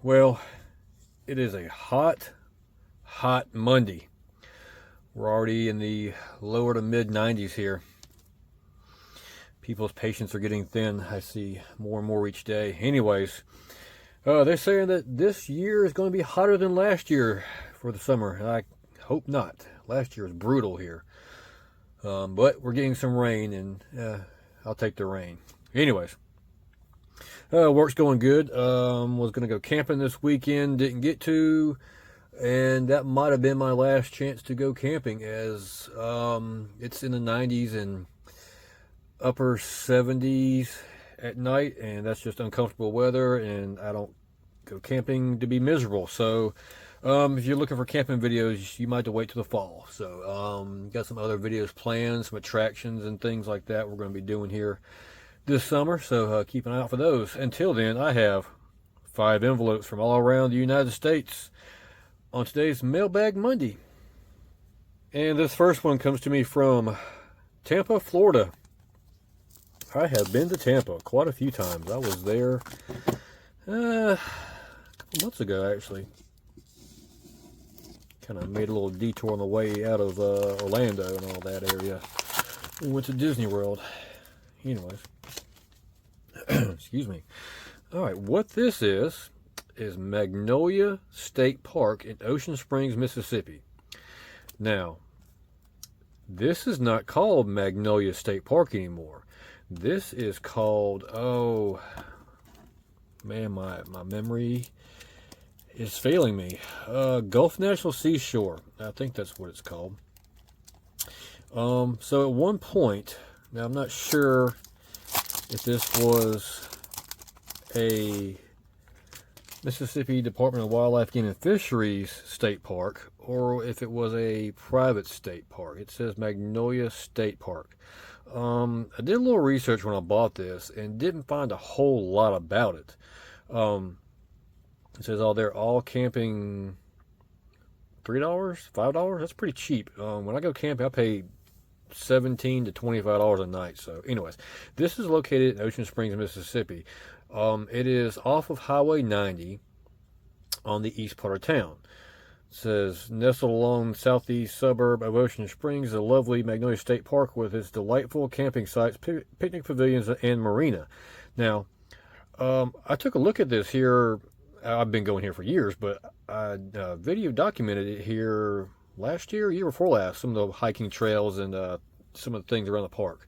Well, it is a hot, hot Monday. We're already in the lower to mid 90s here. People's patience are getting thin. I see more and more each day. Anyways, they're saying that this year is going to be hotter than last year for the summer. I hope not. Last year was brutal here. But we're getting some rain, and I'll take the rain. Anyways, work's going good. Was going to go camping this weekend, didn't get to, and that might have been my last chance to go camping, as it's in the 90s and upper 70s at night, and that's just uncomfortable weather, and I don't go camping to be miserable. So if you're looking for camping videos, you might have to wait till the fall. So got some other videos planned, some attractions and things like that we're going to be doing here this summer, so keep an eye out for those. Until then, I have 5 envelopes from all around the United States on today's Mailbag Monday. And this first one comes to me from Tampa, Florida. I have been to Tampa quite a few times. I was there a couple months ago, actually. Kind of made a little detour on the way out of Orlando and all that area. We went to Disney World. Anyways. Excuse me. All right, what this is Magnolia State Park in Ocean Springs, Mississippi. Now, this is not called Magnolia State Park anymore. This is called, oh man, my memory is failing me. Gulf National Seashore. I think that's what it's called. So at one point, now I'm not sure if this was a Mississippi Department of Wildlife, Game and Fisheries state park, or if it was a private state park. It says Magnolia State Park. I did a little research when I bought this and didn't find a whole lot about it. It says, oh, they're all camping $3, $5. That's pretty cheap. When I go camping, I pay $17 to $25 a night. So anyways, this is located in Ocean Springs, Mississippi. It is off of Highway 90 on the east part of town. It says, nestled along the southeast suburb of Ocean Springs, the lovely Magnolia State Park with its delightful camping sites, picnic pavilions, and marina. Now, I took a look at this here. I've been going here for years, but I video documented it here last year before last, some of the hiking trails and some of the things around the park.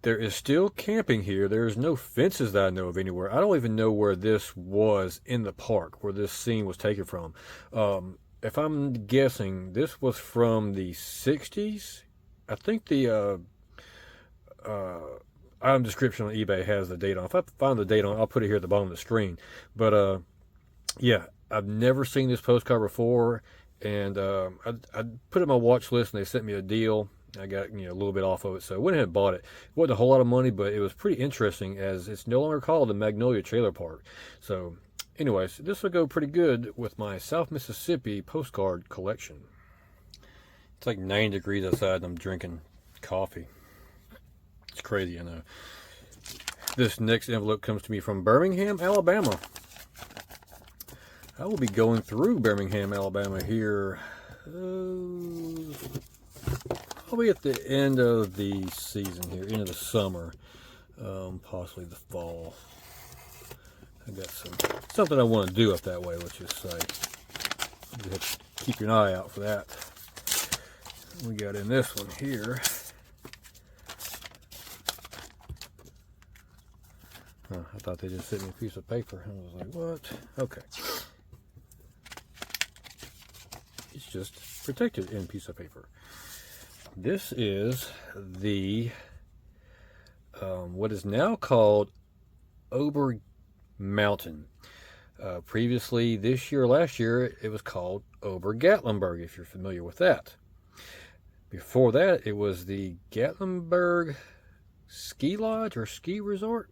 There is still camping here. There's no fences that I know of anywhere. I don't even know where this was in the park, where this scene was taken from. If I'm guessing, this was from the 60s. I think the item description on eBay has the date on. If I find the date on, I'll put it here at the bottom of the screen. But yeah, I've never seen this postcard before, and I put it on my watch list, and they sent me a deal. I got a little bit off of it, so I went ahead and bought it. It wasn't a whole lot of money, but it was pretty interesting, as it's no longer called the Magnolia Trailer Park. So anyways, this will go pretty good with my South Mississippi postcard collection. It's like 90 degrees outside, and I'm drinking coffee. It's crazy, I know. This next envelope comes to me from Birmingham, Alabama. I will be going through Birmingham, Alabama here probably at the end of the season here, end of the summer, possibly the fall. I got something I want to do up that way, let's just say. You have to keep your eye out for that. We got in this one here. I thought they just sent me a piece of paper. I was like, what? Okay. It's just protected in a piece of paper. This is the what is now called Ober Mountain. Previously, this year, last year, it was called Ober Gatlinburg, if you're familiar with that. Before that, it was the Gatlinburg Ski Lodge or Ski Resort.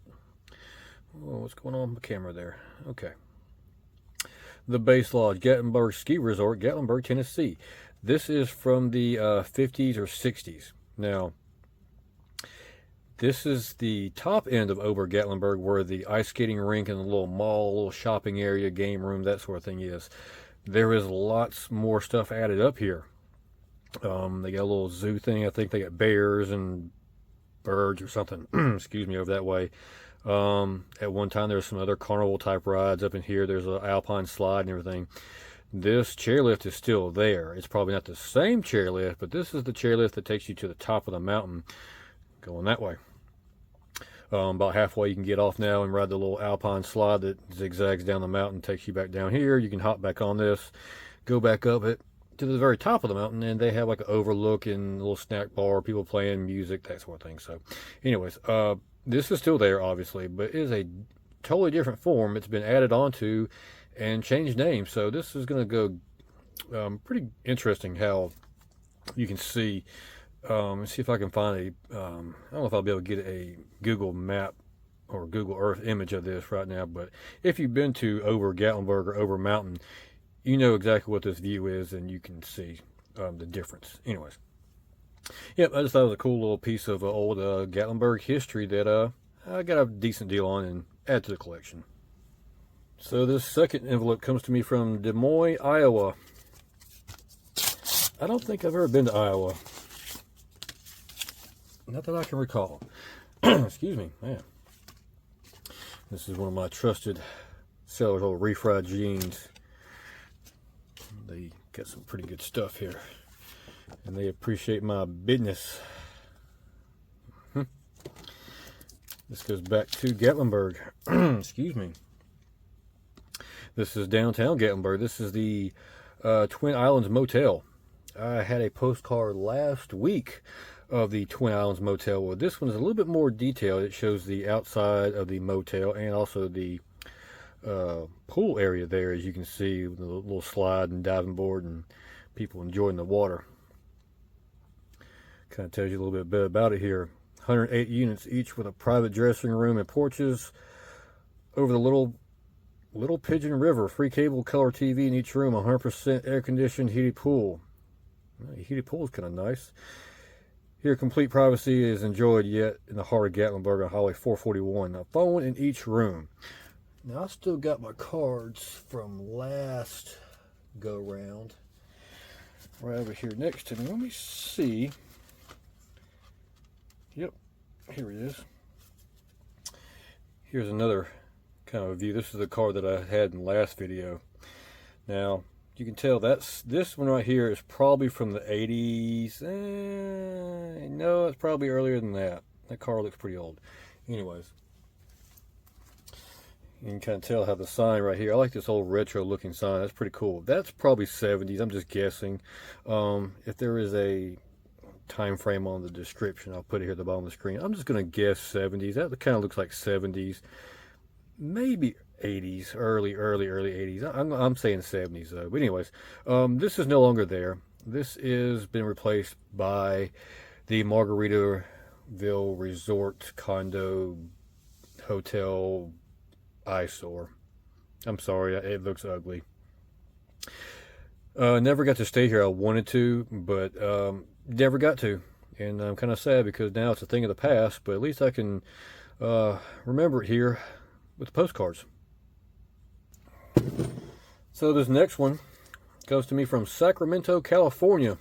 Oh, what's going on with the camera there? Okay. The Base Lodge, Gatlinburg Ski Resort, Gatlinburg, Tennessee. This is from the 50s or 60s. Now, This is the top end of over Gatlinburg, where the ice skating rink and the little mall, little shopping area, game room, that sort of thing is. There is lots more stuff added up here. They got a little zoo thing. I think they got bears and birds or something. Excuse me, over that way. At one time, there's some other carnival type rides up in here. There's an alpine slide and everything. This chairlift is still there. It's probably not the same chairlift, but this is the chairlift that takes you to the top of the mountain, going that way. About halfway, you can get off now and ride the little alpine slide that zigzags down the mountain, takes you back down here. You can hop back on this, go back up it to the very top of the mountain, and they have like an overlook and a little snack bar, people playing music, that sort of thing. So, anyways, this is still there, obviously, but it is a totally different form. It's been added onto and changed names. So this is going to go pretty interesting how you can see. Let's see if I can find I don't know if I'll be able to get a Google map or Google Earth image of this right now, but if you've been to over Gatlinburg or over Mountain, you know exactly what this view is, and you can see the difference. Anyways, yep, I just thought it was a cool little piece of old Gatlinburg history that I got a decent deal on and add to the collection. So this second envelope comes to me from Des Moines, Iowa. I don't think I've ever been to Iowa. Not that I can recall. Excuse me, man. This is one of my trusted sellers, old refried jeans. They got some pretty good stuff here, and they appreciate my business. This goes back to Gatlinburg. Excuse me. This is downtown Gatlinburg. This is the Twin Islands Motel. I had a postcard last week of the Twin Islands Motel. Well, this one is a little bit more detailed. It shows the outside of the motel and also the pool area there, as you can see, with the little slide and diving board and people enjoying the water. Kind of tells you a little bit about it here. 108 units each with a private dressing room and porches over the Little Pigeon River. Free cable color TV in each room. 100% air conditioned heated pool. Well, the heated pool is kind of nice. Here, complete privacy is enjoyed yet in the heart of Gatlinburg on Highway 441. A phone in each room. Now, I still got my cards from last go-round right over here next to me. Let me see. Yep, here it is. Here's another kind of a view. This is the card that I had in the last video. Now, you can tell this one right here is probably from the 80s. No, it's probably earlier than that. That car looks pretty old. Anyways, you can kind of tell how the sign right here, I like this old retro looking sign. That's pretty cool. That's probably 70s. I'm just guessing. If there is a time frame on the description, I'll put it here at the bottom of the screen. I'm just going to guess 70s. That kind of looks like 70s. Maybe 80s, early 80s. I'm saying 70s though. But anyways, this is no longer there. This is been replaced by the Margaritaville Resort Condo Hotel eyesore. I'm sorry, it looks ugly. Never got to stay here. I wanted to, but never got to. And I'm kind of sad because now it's a thing of the past, but at least I can remember it here with the postcards. So this next one comes to me from Sacramento, California.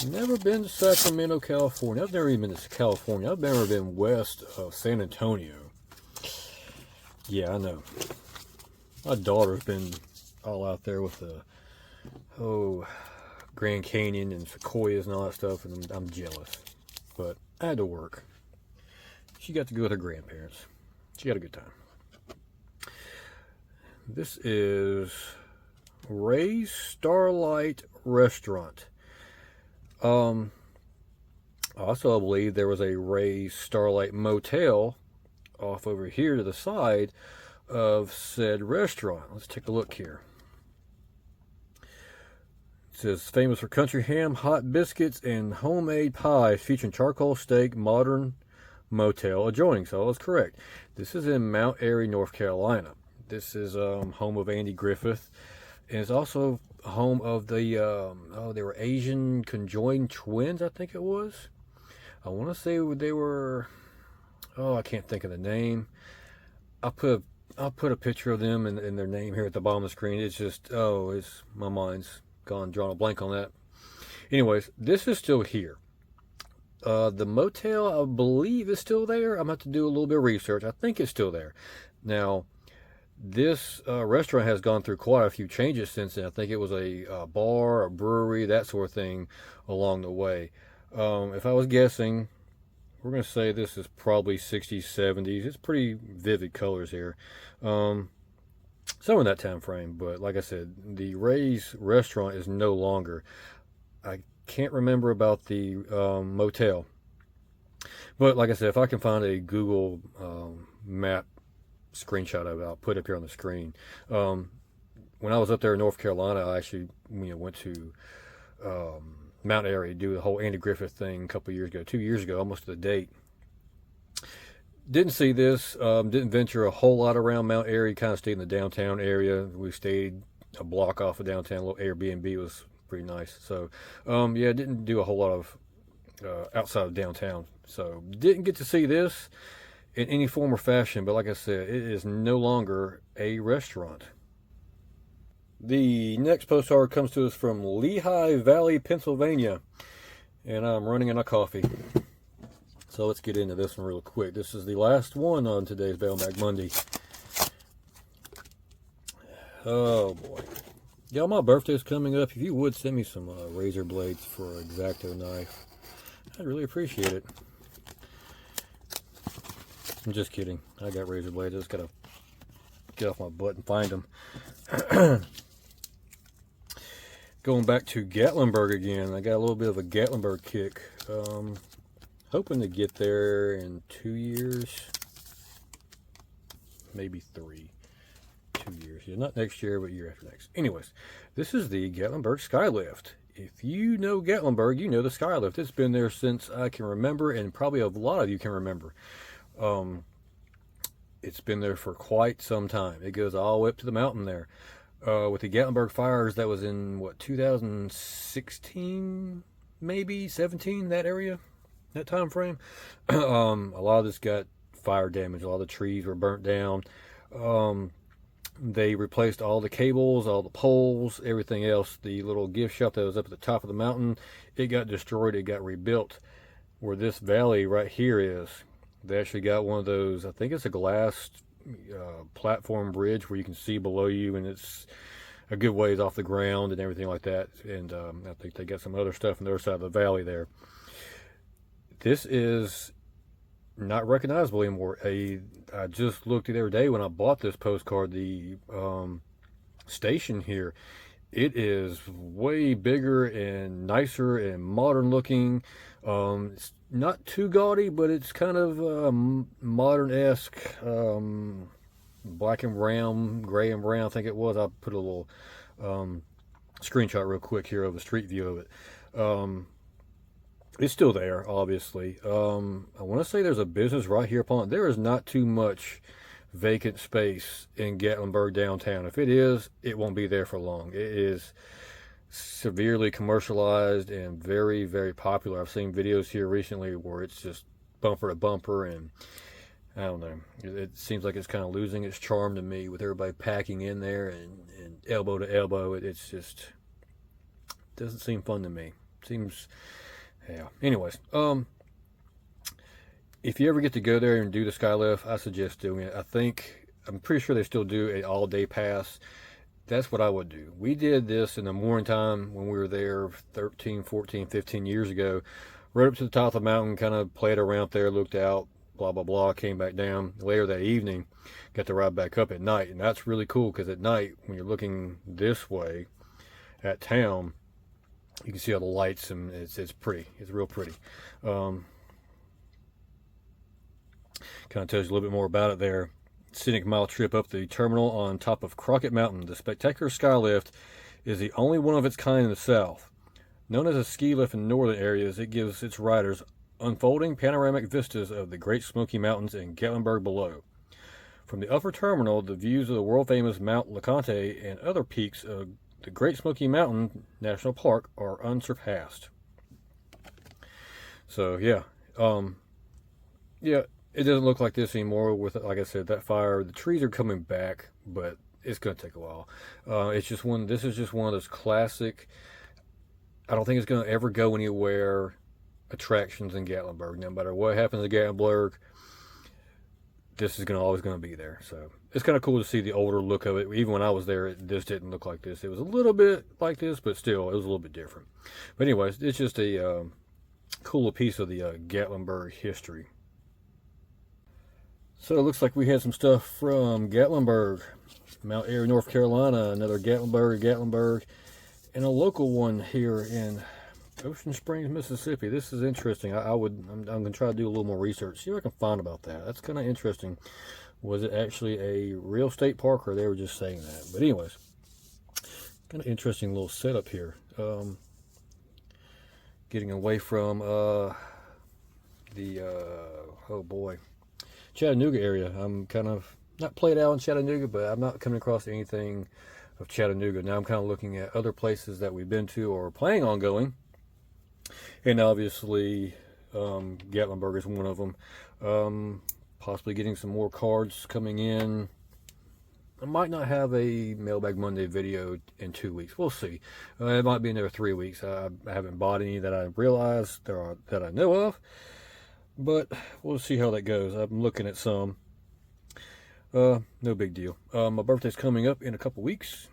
Never been to Sacramento, California. I've never even been to California. I've never been west of San Antonio. Yeah, I know. My daughter's been all out there with the Grand Canyon and sequoias and all that stuff, and I'm jealous. But I had to work. She got to go with her grandparents. She had a good time. This is Ray's Starlight Restaurant. Also, I believe there was a Ray's Starlight Motel off over here to the side of said restaurant. Let's take a look here. It says, famous for country ham, hot biscuits, and homemade pies featuring charcoal steak, modern motel adjoining. So that's correct. This is in Mount Airy, North Carolina. This is home of Andy Griffith, and it's also home of the they were Asian conjoined twins, I think it was. I want to say they were, oh, I can't think of the name. I'll put a picture of them and their name here at the bottom of the screen. It's just, oh, it's, my mind's drawn a blank on that. Anyways, this is still here. The motel, I believe, is still there. I'm going to have to do a little bit of research. I think it's still there. Now, this restaurant has gone through quite a few changes since then. I think it was a bar, a brewery, that sort of thing along the way. If I was guessing, we're going to say this is probably 60s, 70s. It's pretty vivid colors here. Somewhere in that time frame. But like I said, the Ray's restaurant is no longer. I can't remember about the motel. But like I said, if I can find a Google map screenshot of it, I'll put it up here on the screen. When I was up there in North Carolina, I actually went to Mount Airy, do the whole Andy Griffith thing a couple years ago, 2 years ago, almost to the date. Didn't see this, didn't venture a whole lot around Mount Airy, kind of stayed in the downtown area. We stayed a block off of downtown, a little Airbnb. It was pretty nice. So, yeah, didn't do a whole lot of outside of downtown. So, didn't get to see this in any form or fashion, but like I said, it is no longer a restaurant. The next postcard comes to us from Lehigh Valley, Pennsylvania, and I'm running out of coffee. So let's get into this one real quick. This is the last one on today's Mailbag Monday. Oh boy. Y'all, my birthday's coming up. If you would send me some razor blades for an X-Acto knife, I'd really appreciate it. I'm just kidding. I got razor blades. I just gotta get off my butt and find them. Going back to Gatlinburg again. I got a little bit of a Gatlinburg kick. Hoping to get there in 2 years, maybe 3. 2 years. Yeah, not next year, but year after next. Anyways, this is the Gatlinburg Skylift. If you know Gatlinburg, you know the Skylift. It's been there since I can remember, and probably a lot of you can remember. It's been there for quite some time. It goes all the way up to the mountain there. With the Gatlinburg fires, that was in, what, 2016, maybe 17, that area? That time frame. A lot of this got fire damage. A lot of the trees were burnt down. They replaced all the cables, all the poles, everything else. The little gift shop that was up at the top of the mountain, it got destroyed. It got rebuilt. Where this valley right here is, they actually got one of those, I think it's a glass platform bridge where you can see below you, and it's a good ways off the ground and everything like that. And I think they got some other stuff on the other side of the valley there. This is not recognizable anymore. I just looked the other day when I bought this postcard, the station here. It is way bigger and nicer and modern looking. It's not too gaudy, but it's kind of modern-esque, black and brown, gray and brown, I think it was. I'll put a little screenshot real quick here of a street view of it. It's still there, obviously. I want to say there's a business right here upon it. There is not too much vacant space in Gatlinburg downtown. If it is, it won't be there for long. It is severely commercialized and very, very popular. I've seen videos here recently where it's just bumper to bumper, and I don't know. It seems like it's kind of losing its charm to me with everybody packing in there and elbow to elbow. It's just doesn't seem fun to me. Seems... Yeah. Anyways, if you ever get to go there and do the Skylift, I suggest doing it. I'm pretty sure they still do an all-day pass. That's what I would do. We did this in the morning time when we were there 13, 14, 15 years ago. Rode up to the top of the mountain, kind of played around there, looked out, blah, blah, blah, came back down. Later that evening, got to ride back up at night. And that's really cool because at night, when you're looking this way at town, you can see all the lights, and it's pretty. It's real pretty. Kind of tells you a little bit more about it there. Scenic mile trip up the terminal on top of Crockett Mountain. The spectacular Skylift is the only one of its kind in the South. Known as a ski lift in northern areas, it gives its riders unfolding panoramic vistas of the Great Smoky Mountains and Gatlinburg below. From the upper terminal, the views of the world-famous Mount LeConte and other peaks of the Great Smoky Mountain National Park are unsurpassed. So yeah, Yeah, it doesn't look like this anymore with, like I said, that fire. The trees are coming back, but it's going to take a while. It's just one, this is just one of those classic, I don't think it's going to ever go anywhere attractions in Gatlinburg. No matter what happens in Gatlinburg, this is always going to be there. So it's kind of cool to see the older look of it. Even when I was there, this didn't look like this. It was a little bit like this, but still, it was a little bit different. But anyways, it's just a cool piece of the Gatlinburg history. So it looks like we had some stuff from Gatlinburg, Mount Airy, North Carolina, another Gatlinburg, and a local one here in Ocean Springs, Mississippi. This is interesting. I'm going to try to do a little more research, see what I can find about that. That's kind of interesting. Was it actually a real state park, or they were just saying that? But anyways, kind of interesting little setup here. Getting away from oh boy, Chattanooga area. I'm kind of not played out in Chattanooga, but I'm not coming across anything of Chattanooga. Now I'm kind of looking at other places that we've been to or planning on going. And obviously, Gatlinburg is one of them. Possibly getting some more cards coming in. I might not have a Mailbag Monday video in 2 weeks. We'll see. It might be in there 3 weeks. I haven't bought any that I realize that I know of. But we'll see how that goes. I'm looking at some. No big deal. My birthday's coming up in a couple weeks.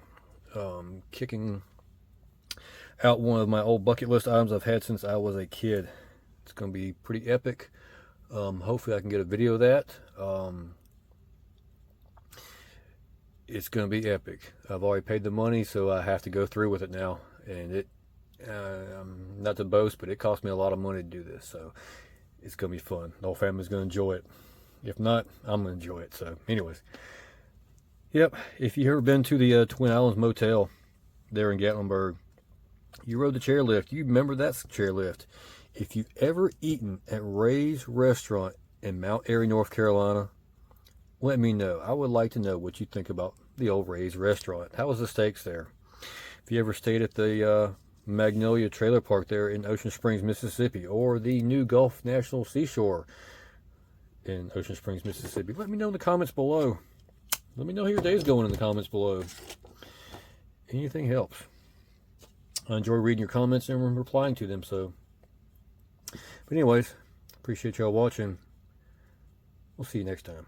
Kicking out one of my old bucket list items I've had since I was a kid. It's going to be pretty epic. Hopefully I can get a video of that. It's going to be epic. I've already paid the money, so I have to go through with it now. And not to boast, but it cost me a lot of money to do this. So it's going to be fun. The whole family's going to enjoy it. If not, I'm going to enjoy it. So anyways. Yep. If you've ever been to the Twin Islands Motel there in Gatlinburg, you rode the chairlift. You remember that chairlift. If you've ever eaten at Ray's Restaurant in Mount Airy, North Carolina, let me know. I would like to know what you think about the old Ray's Restaurant. How was the steaks there? If you ever stayed at the Magnolia Trailer Park there in Ocean Springs, Mississippi, or the new Gulf National Seashore in Ocean Springs, Mississippi, let me know in the comments below. Let me know how your day's going in the comments below. Anything helps. I enjoy reading your comments and replying to them. So, but anyways, appreciate y'all watching. We'll see you next time.